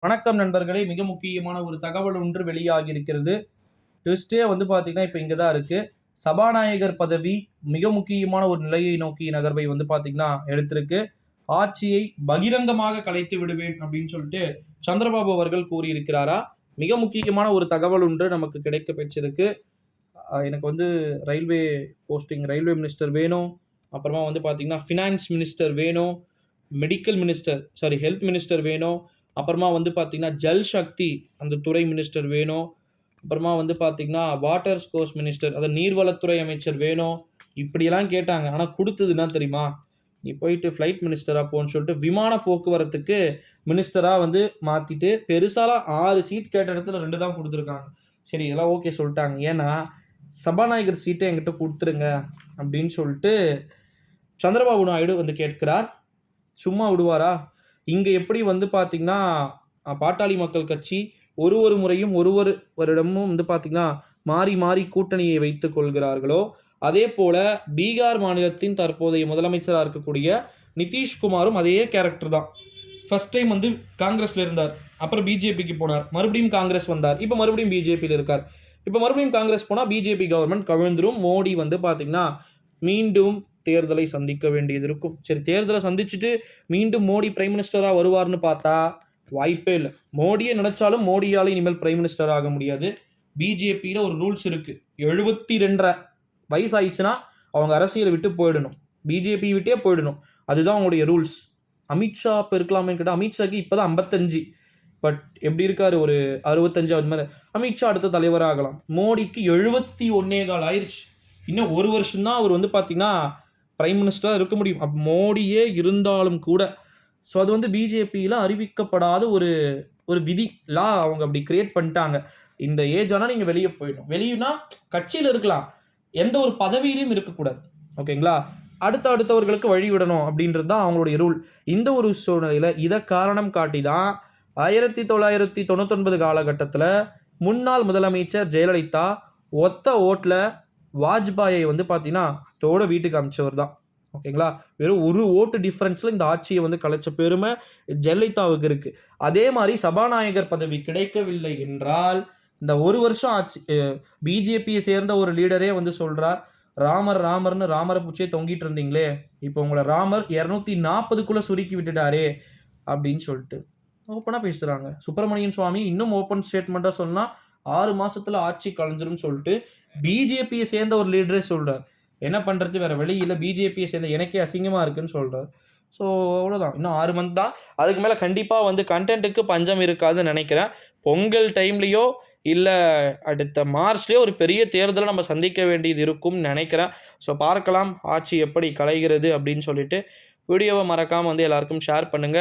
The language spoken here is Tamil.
வணக்கம் நண்பர்களே, மிக முக்கியமான ஒரு தகவல் ஒன்று வெளியாகி இருக்கிறது. ட்விஸ்டே வந்து பார்த்தீங்கன்னா, இப்ப இங்க தான் இருக்கு. சபாநாயகர் பதவி மிக முக்கியமான ஒரு நிலையை நோக்கி நகர்வை வந்து பார்த்தீங்கன்னா எடுத்திருக்கு. ஆட்சியை பகிரங்கமாக கலைத்து விடுவேன் அப்படின்னு சொல்லிட்டு சந்திரபாபு அவர்கள் கூறியிருக்கிறாரா? மிக முக்கியமான ஒரு தகவல் ஒன்று நமக்கு கிடைக்க பெற்றிருக்கு. எனக்கு வந்து ரயில்வே போஸ்டிங், ரயில்வே மினிஸ்டர் வேணும். அப்புறமா வந்து பார்த்தீங்கன்னா, ஃபினான்ஸ் மினிஸ்டர் வேணும். மெடிக்கல் மினிஸ்டர் ஹெல்த் மினிஸ்டர் வேணும். அப்புறமா வந்து பார்த்தீங்கன்னா, ஜல் சக்தி அந்த துறை மினிஸ்டர் வேணும். அப்புறமா வந்து பார்த்தீங்கன்னா, வாட்டர் ஸ்போர்ட்ஸ் மினிஸ்டர் அதாவது நீர்வளத்துறை அமைச்சர் வேணும். இப்படியெல்லாம் கேட்டாங்க. ஆனா குடுத்தது என்ன தெரியுமா? நீ போயிட்டு ஃப்ளைட் மினிஸ்டரா போன்னு சொல்லிட்டு விமான போக்குவரத்துக்கு மினிஸ்டரா வந்து மாத்திட்டு, பெருசாலாம் 6 சீட் கேட்ட இடத்துல 2 தான் குடுத்துருக்காங்க. சரி இதெல்லாம் ஓகே சொல்ட்டாங்க. ஏன்னா, சபாநாயகர் சீட்ட என்கிட்ட குடுத்துருங்க அப்படின்னு சொல்லிட்டு சந்திரபாபு நாயுடு வந்து கேட்கிறார். சும்மா விடுவாரா? இங்க எப்படி வந்து பார்த்தீங்கன்னா, பாட்டாளி மக்கள் கட்சி ஒரு முறையும் ஒரு வருடமும் வந்து பார்த்தீங்கன்னா, மாறி மாறி கூட்டணியை வைத்துக் கொள்கிறார்களோ, அதேபோல பீகார் மாநிலத்தின் தற்போதைய முதலமைச்சரா இருக்கக்கூடிய நிதிஷ்குமாரும் அதே கேரக்டர் தான். ஃபர்ஸ்ட் டைம் வந்து காங்கிரஸ்ல இருந்தார். அப்புறம் பிஜேபிக்கு போனார். மறுபடியும் காங்கிரஸ் வந்தார். இப்ப மறுபடியும் பிஜேபியில இருக்கார். இப்ப மறுபடியும் காங்கிரஸ் போனா பிஜேபி கவர்ன்மென்ட் கவிழ்ந்துரும். மோடி வந்து பார்த்தீங்கன்னா, மீண்டும் தேர்தலை சந்திக்க வேண்டியது இருக்கும். சரி தேர்தலை சந்திச்சுட்டு மீண்டும் மோடி பிரைம் மினிஸ்டரா வருவார்னு பார்த்தா வாய்ப்பே இல்ல. மோடியே நினைச்சாலும் மோடியால இனிமேல் பிரைம் மினிஸ்டர் ஆக முடியாது. பிஜேபியில ஒரு ரூல்ஸ் இருக்கு. 72 1/2 வயசு ஆயிடுச்சுன்னா அவங்க அரசியலை விட்டு போயிடணும். பிஜேபி விட்டே போயிடணும். அதுதான் அவங்களுடைய ரூல்ஸ். அமித்ஷா இப்ப இருக்கலாமேன்னு கேட்டா, அமித்ஷாக்கு இப்பதான் 55. பட் எப்படி இருக்காரு ஒரு 65 அது மாதிரி. அமித்ஷா அடுத்த தலைவரா ஆகலாம். மோடிக்கு 71 1/4 ஆயிருச்சு. இன்னும் ஒரு வருஷம் தான் அவர் வந்து பார்த்தீங்கன்னா பிரைம் மினிஸ்டரா இருக்க முடியும். மோடியே இருந்தாலும் கூட. ஸோ அது வந்து பிஜேபியில அறிவிக்கப்படாத ஒரு விதி. அவங்க அப்படி கிரியேட் பண்ணிட்டாங்க. இந்த ஏஜ் ஆனா நீங்க வெளிய போயிடணும். வெளியனா கட்சியில இருக்கலாம். எந்த ஒரு பதவியிலும் இருக்கக்கூடாது. ஓகேங்களா? அடுத்தவர்களுக்கு வழி விடணும் அப்படின்றது தான் அவங்களுடைய ரூல். இந்த ஒரு சூழ்நிலையில இத காரணம் காட்டி தான் 1999 காலகட்டத்தில முன்னாள் முதலமைச்சர் ஜெயலலிதா ஒத்த ஓட்ல வாஜ்பாயை வந்து பார்த்தீங்கன்னா, அத்தோட வீட்டுக்கு அனுப்பிச்சவர் தான். ஓகேங்களா? வெறும் ஒரு ஓட்டு டிஃபரன்ஸ்ல இந்த ஆட்சியை வந்து கலைச்ச பெருமை ஜெயலலிதாவுக்கு இருக்கு. அதே மாரி சபாநாயகர் பதவி கிடைக்கவில்லை என்றால், இந்த ஒரு வருஷம் ஆட்சி பிஜேபியை சேர்ந்த ஒரு லீடரே வந்து சொல்றார், ராமர்னு ராமர பூச்சியே தொங்கிட்டு இருந்தீங்களே, இப்போ உங்கள ராமர் 240க்குள்ள சுருக்கி விட்டுட்டாரே அப்படின்னு சொல்லிட்டு. ஓப்பனா பேசுறாங்க. சுப்பிரமணியன் சுவாமி இன்னும் ஓப்பன் ஸ்டேட்மெண்ட்டா சொன்னா 6 மாசத்துல ஆட்சி கலைஞ்சிரும்னு சொல்லிட்டு பிஜேபியை சேர்ந்த ஒரு லீடரே சொல்றார். என்ன பண்றது வேற வழி இல்ல. பிஜேபியை சேர்ந்த எனக்கே அசிங்கமா இருக்குன்னு சொல்றார். ஸோ அவ்வளோதான். இன்னும் 6 மந்த் தான். அதுக்கு மேல கண்டிப்பா வந்து கன்டென்ட்டுக்கு பஞ்சம் இருக்காதுன்னு நினைக்கிறேன். பொங்கல் டைம்லயோ இல்ல அடுத்த மார்ச்லயோ ஒரு பெரிய தேர்தலை நம்ம சந்திக்க வேண்டியது இருக்கும்னு நினைக்கிறேன். ஸோ பார்க்கலாம் ஆட்சி எப்படி கலைகிறது அப்படின்னு சொல்லிட்டு. வீடியோவை மறக்காம வந்து எல்லாருக்கும் ஷேர் பண்ணுங்க.